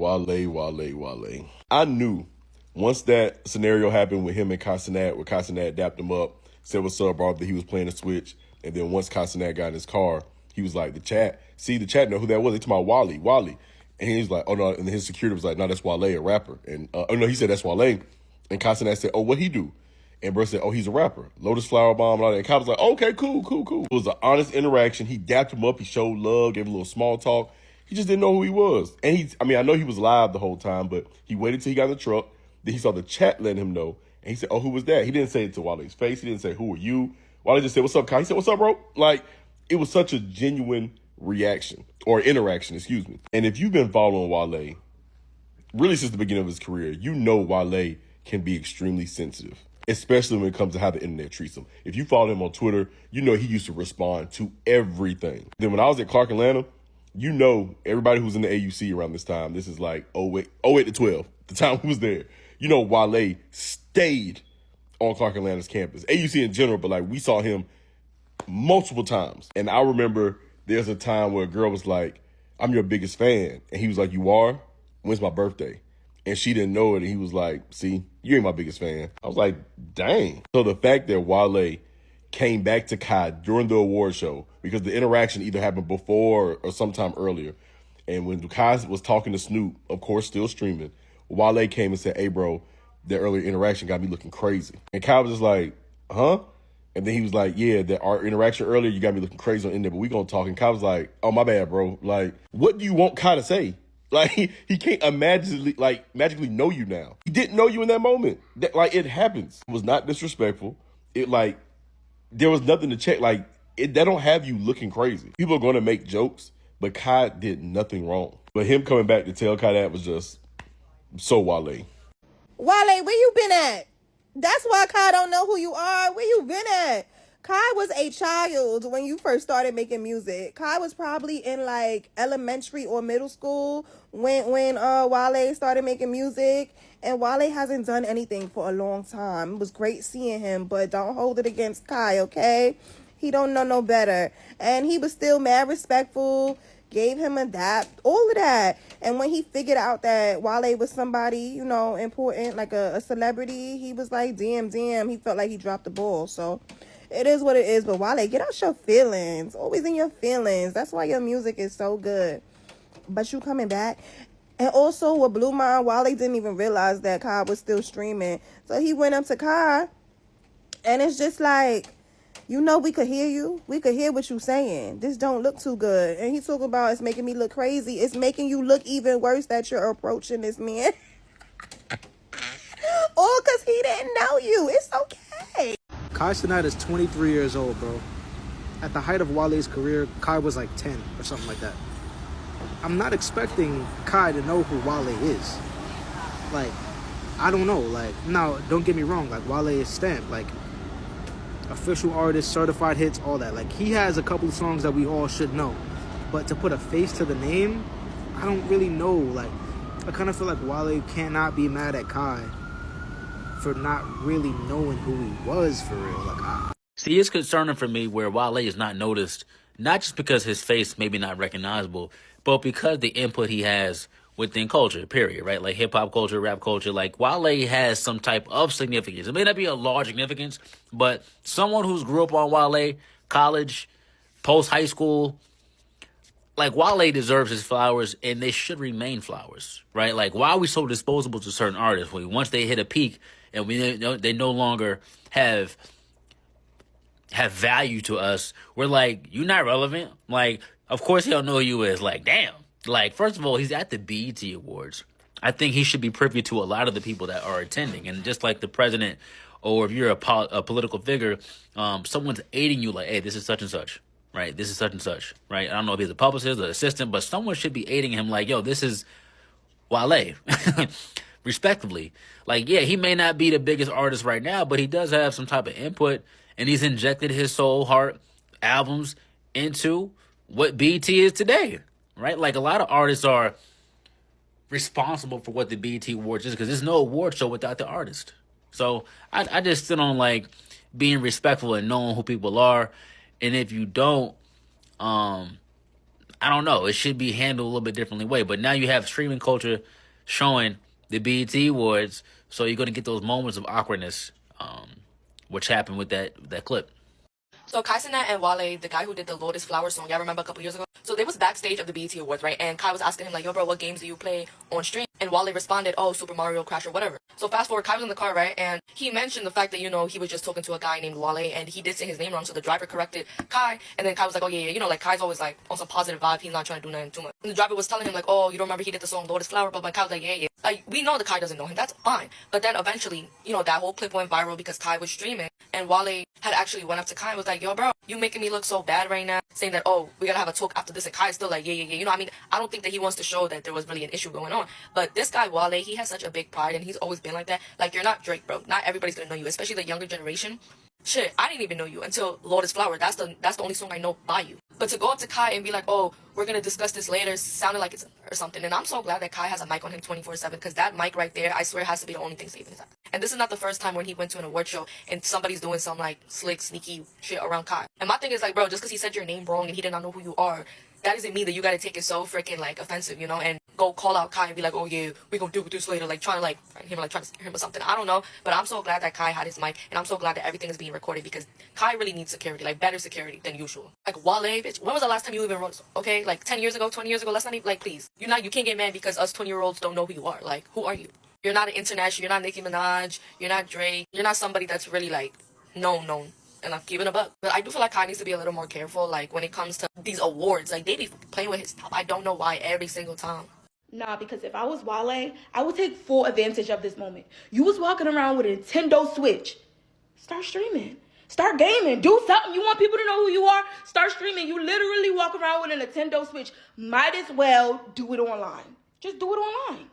Wale. I knew once that scenario happened with him and Cenat, where Cenat dapped him up, said what's up, bro, that he was playing a switch. And then once Cenat got in his car, he was like, the chat know who that was. They talking about Wale. And he was like, oh no. And his security was like, no, that's Wale, a rapper. And he said that's Wale. And Cenat said, oh, what he do? And bro said, oh, he's a rapper. Lotus Flower Bomb and all that. And Kai was like, okay, cool. It was an honest interaction. He dapped him up. He showed love, gave a little small talk. He just didn't know who he was. And I know he was live the whole time, but he waited till he got in the truck. Then he saw the chat letting him know. And he said, oh, who was that? He didn't say it to Wale's face. He didn't say, who are you? Wale just said, what's up, Kai? He said, what's up, bro? Like, it was such a genuine reaction, or interaction, excuse me. And if you've been following Wale, really since the beginning of his career, you know Wale can be extremely sensitive, especially when it comes to how the internet treats him. If you follow him on Twitter, you know he used to respond to everything. Then when I was at Clark Atlanta, you know everybody who's in the AUC around this time, this is like 08 to 12, the time he was there. You know Wale stayed on Clark Atlanta's campus, AUC in general, but like we saw him multiple times. And I remember there's a time where a girl was like, I'm your biggest fan. And he was like, you are? When's my birthday? And she didn't know it. And he was like, see, you ain't my biggest fan. I was like, dang. So the fact that Wale came back to Kai during the award show, because the interaction either happened before or sometime earlier. And when Kai was talking to Snoop, of course, still streaming, Wale came and said, hey, bro, that earlier interaction got me looking crazy. And Kai was just like, huh? And then he was like, yeah, that our interaction earlier, you got me looking crazy on in there, but we gonna talk. And Kai was like, oh, my bad, bro. Like, what do you want Kai to say? Like, he can't magically know you now. He didn't know you in that moment. It happens. It was not disrespectful. There was nothing to check. That don't have you looking crazy. People are going to make jokes, but Kai did nothing wrong. But him coming back to tell Kai that was just so Wale. Wale, where you been at? That's why Kai don't know who you are. Where you been at? Kai was a child when you first started making music. Kai was probably in elementary or middle school when Wale started making music. And Wale hasn't done anything for a long time. It was great seeing him, but don't hold it against Kai, okay? He don't know no better. And he was still mad respectful, gave him a dap, all of that. And when he figured out that Wale was somebody, important, like a celebrity, he was like, damn, he felt like he dropped the ball. So it is what it is. But Wale, get out your feelings. Always in your feelings. That's why your music is so good. But you coming back. And also what blew my mind, Wale didn't even realize that Kai was still streaming. So he went up to Kai. And it's just like, we could hear you. We could hear what you saying. This don't look too good. And he talking about it's making me look crazy. It's making you look even worse that you're approaching this man. All because he didn't know you. It's okay. Kai Cenat is 23 years old, bro. At the height of Wale's career, Kai was like 10 or something like that. I'm not expecting Kai to know who Wale is. I don't know. Now, don't get me wrong. Wale is stamped. Official artist, certified hits, all that. He has a couple of songs that we all should know. But to put a face to the name, I don't really know. I kind of feel like Wale cannot be mad at Kai for not really knowing who he was for real. See, it's concerning for me where Wale is not noticed, not just because his face may be not recognizable, but because the input he has within culture, period, right? Like hip-hop culture, rap culture. Wale has some type of significance. It may not be a large significance, but someone who's grew up on Wale, college, post-high school, Wale deserves his flowers, and they should remain flowers, right? Why are we so disposable to certain artists? Once they hit a peak and they no longer have value to us, we're like, you're not relevant. Of course he don't know who you is. Damn. First of all, he's at the BET Awards. I think he should be privy to a lot of the people that are attending. And just like the president, or if you're a political figure, someone's aiding you hey, this is such and such, right? This is such and such, right? I don't know if he's a publicist or assistant, but someone should be aiding him yo, this is Wale, respectively. Yeah, he may not be the biggest artist right now, but he does have some type of input, and he's injected his soul, heart, albums into what BET is today. Right? A lot of artists are responsible for what the BET Awards is, because there's no award show without the artist. So I just sit on being respectful and knowing who people are. And if you don't, I I don't know. It should be handled a little bit differently way. But now you have streaming culture showing the BET Awards, so you're going to get those moments of awkwardness, which happened with that clip. So Kai Cenat and Wale, the guy who did the Lotus Flower song, y'all remember a couple years ago? So they was backstage of the BET Awards, right? And Kai was asking him like, yo bro, what games do you play on stream? And Wale responded, oh, Super Mario Crash or whatever. So fast forward, Kai was in the car, right? And he mentioned the fact that, he was just talking to a guy named Wale and he did say his name wrong. So the driver corrected Kai. And then Kai was like, oh yeah, like Kai's always like on some positive vibe. He's not trying to do nothing too much. And the driver was telling him like, oh, you don't remember he did the song Lotus Flower? But Kai was like, yeah. Like, we know that Kai doesn't know him. That's fine. But then eventually, that whole clip went viral because Kai was streaming. And Wale had actually went up to Kai and was like, yo, bro, you making me look so bad right now. Saying that, oh, we gotta have a talk after this. And Kai's still like, yeah. I don't think that he wants to show that there was really an issue going on. But this guy, Wale, he has such a big pride and he's always been like that. Like, you're not Drake, bro. Not everybody's gonna know you, especially the younger generation. Shit, I didn't even know you until Lotus Flower. That's the only song I know by you. But to go up to Kai and be like, oh, we're going to discuss this later, sounded like it's or something. And I'm so glad that Kai has a mic on him 24/7 because that mic right there, I swear, has to be the only thing saving his ass. And this is not the first time when he went to an award show and somebody's doing some like slick, sneaky shit around Kai. And my thing is like, bro, just because he said your name wrong and he did not know who you are, that doesn't mean that you got to take it so freaking like offensive, and go call out Kai and be like, oh yeah, we gonna deal with this later, like trying to scare him or something. I don't know, but I'm so glad that Kai had his mic, and I'm so glad that everything is being recorded because Kai really needs security, like better security than usual. Like Wale, bitch, when was the last time you even wrote? Okay, like 10 years ago, 20 years ago. Let's not even please. You can't get mad because us 20-year-olds don't know who you are. Like, who are you? You're not an international. You're not Nicki Minaj. You're not Drake. You're not somebody that's really like known. And I'm keeping a buck. But I do feel like Kai needs to be a little more careful, like when it comes to these awards. Like they be playing with his top. I don't know why every single time. Nah, because if I was Wale, I would take full advantage of this moment. You was walking around with a Nintendo Switch. Start streaming. Start gaming. Do something. You want people to know who you are? Start streaming. You literally walk around with a Nintendo Switch. Might as well do it online. Just do it online.